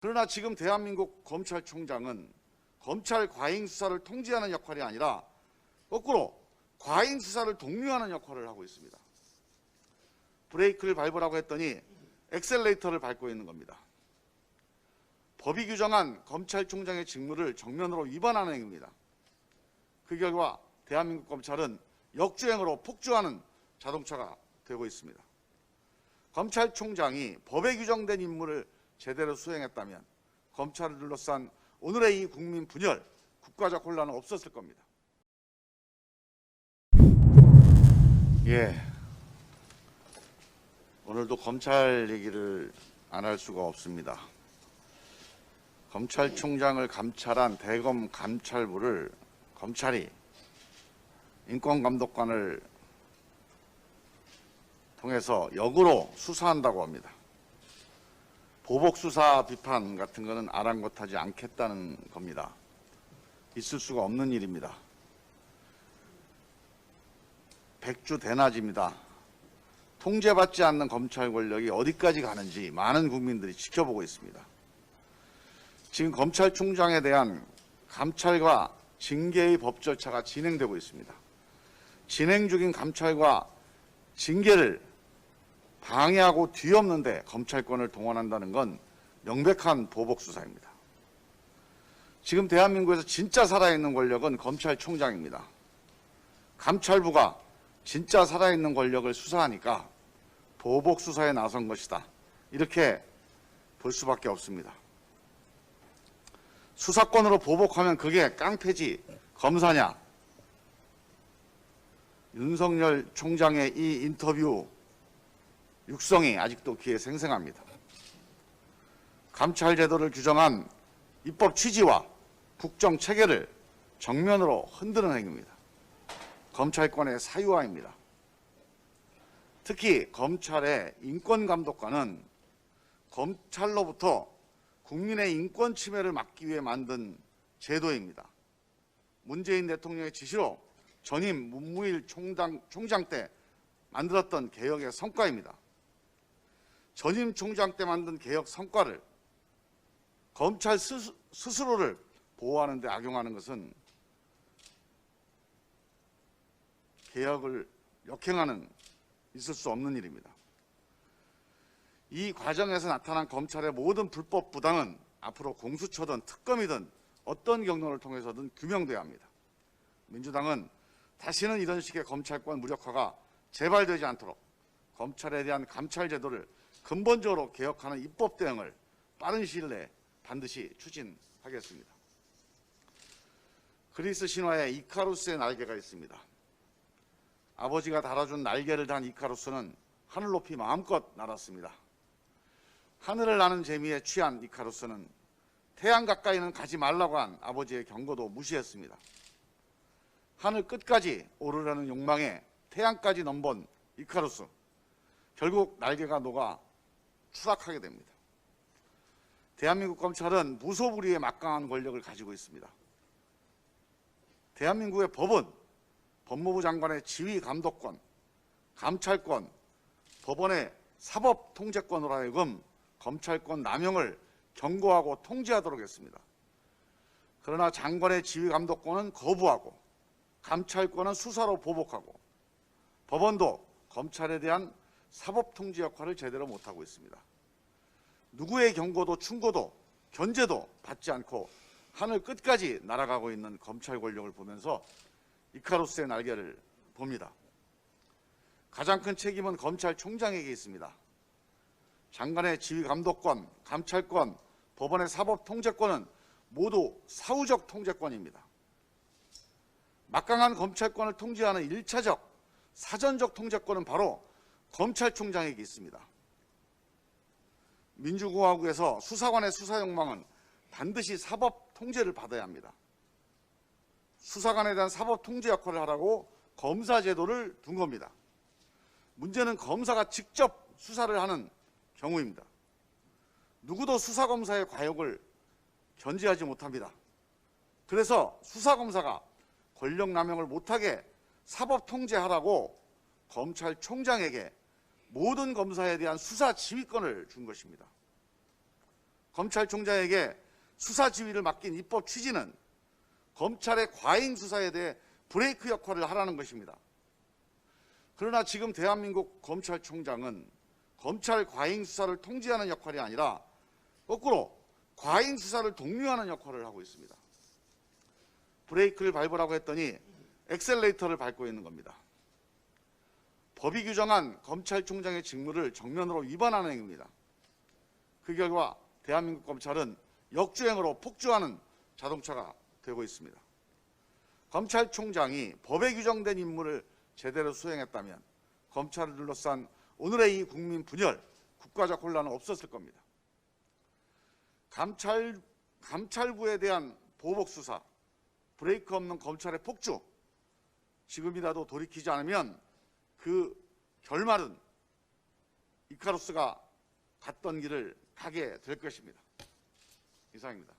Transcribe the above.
그러나 지금 대한민국 검찰총장은 검찰 과잉 수사를 통제하는 역할이 아니라 거꾸로 과잉 수사를 독려하는 역할을 하고 있습니다. 브레이크를 밟으라고 했더니 엑셀레이터를 밟고 있는 겁니다. 법이 규정한 검찰총장의 직무를 정면으로 위반하는 행위입니다. 그 결과 대한민국 검찰은 역주행으로 폭주하는 자동차가 되고 있습니다. 검찰총장이 법에 규정된 임무를 제대로 수행했다면 검찰을 둘러싼 오늘의 이 국민 분열, 국가적 혼란은 없었을 겁니다. 오늘도 검찰 얘기를 안 할 수가 없습니다. 검찰총장을 감찰한 대검 감찰부를 검찰이 인권감독관을 통해서 역으로 수사한다고 합니다. 보복수사 비판 같은 거는 아랑곳하지 않겠다는 겁니다. 있을 수가 없는 일입니다. 백주대낮입니다. 통제받지 않는 검찰 권력이 어디까지 가는지 많은 국민들이 지켜보고 있습니다. 지금 검찰총장에 대한 감찰과 징계의 법 절차가 진행되고 있습니다. 진행 중인 감찰과 징계를 방해하고 뒤엎는데 검찰권을 동원한다는 건 명백한 보복수사입니다. 지금 대한민국에서 진짜 살아있는 권력은 검찰총장입니다. 감찰부가 진짜 살아있는 권력을 수사하니까 보복수사에 나선 것이다. 이렇게 볼 수밖에 없습니다. 수사권으로 보복하면 그게 깡패지 검사냐. 윤석열 총장의 이 인터뷰 육성이 아직도 귀에 생생합니다. 감찰 제도를 규정한 입법 취지와 국정 체계를 정면으로 흔드는 행위입니다. 검찰권의 사유화입니다. 특히 검찰의 인권감독관은 검찰로부터 국민의 인권 침해를 막기 위해 만든 제도입니다. 문재인 대통령의 지시로 전임 문무일 총장 때 만들었던 개혁의 성과입니다. 전임 총장 때 만든 개혁 성과를 검찰 스스로를 보호하는 데 악용하는 것은 개혁을 역행하는 있을 수 없는 일입니다. 이 과정에서 나타난 검찰의 모든 불법 부당은 앞으로 공수처든 특검이든 어떤 경로를 통해서든 규명돼야 합니다. 민주당은 다시는 이런 식의 검찰권 무력화가 재발되지 않도록 검찰에 대한 감찰 제도를 근본적으로 개혁하는 입법 대응을 빠른 시일 내에 반드시 추진하겠습니다. 그리스 신화에 이카루스의 날개가 있습니다. 아버지가 달아준 날개를 단 이카루스는 하늘 높이 마음껏 날았습니다. 하늘을 나는 재미에 취한 이카루스는 태양 가까이는 가지 말라고 한 아버지의 경고도 무시했습니다. 하늘 끝까지 오르려는 욕망에 태양까지 넘본 이카루스. 결국 날개가 녹아 추락하게 됩니다. 대한민국 검찰은 무소불위의 막강한 권력을 가지고 있습니다. 대한민국의 법은 법무부 장관의 지휘 감독권, 감찰권, 법원의 사법 통제권으로 하여금 검찰권 남용을 경고하고 통제하도록 했습니다. 그러나 장관의 지휘 감독권은 거부하고 감찰권은 수사로 보복하고 법원도 검찰에 대한 사법 통제 역할을 제대로 못하고 있습니다. 누구의 경고도 충고도 견제도 받지 않고 하늘 끝까지 날아가고 있는 검찰 권력을 보면서 이카루스의 날개를 봅니다. 가장 큰 책임은 검찰총장에게 있습니다. 장관의 지휘 감독권, 감찰권, 법원의 사법 통제권은 모두 사후적 통제권입니다. 막강한 검찰권을 통제하는 1차적, 사전적 통제권은 바로 검찰총장에게 있습니다. 민주공화국에서 수사관의 수사 욕망은 반드시 사법 통제를 받아야 합니다. 수사관에 대한 사법 통제 역할을 하라고 검사 제도를 둔 겁니다. 문제는 검사가 직접 수사를 하는 경우입니다. 누구도 수사검사의 과욕을 견제하지 못합니다. 그래서 수사검사가 권력남용을 못하게 사법 통제하라고 검찰총장에게 모든 검사에 대한 수사 지휘권을 준 것입니다. 검찰총장에게 수사 지휘를 맡긴 입법 취지는 검찰의 과잉 수사에 대해 브레이크 역할을 하라는 것입니다. 그러나 지금 대한민국 검찰총장은 검찰 과잉 수사를 통제하는 역할이 아니라 거꾸로 과잉 수사를 독려하는 역할을 하고 있습니다. 브레이크를 밟으라고 했더니 엑셀레이터를 밟고 있는 겁니다. 법이 규정한 검찰총장의 직무를 정면으로 위반하는 행위입니다. 그 결과 대한민국 검찰은 역주행으로 폭주하는 자동차가 되고 있습니다. 검찰총장이 법에 규정된 임무를 제대로 수행했다면 검찰을 둘러싼 오늘의 이 국민 분열, 국가적 혼란은 없었을 겁니다. 감찰부에 대한 보복 수사, 브레이크 없는 검찰의 폭주, 지금이라도 돌이키지 않으면 그 결말은 이카루스가 갔던 길을 가게 될 것입니다. 이상입니다.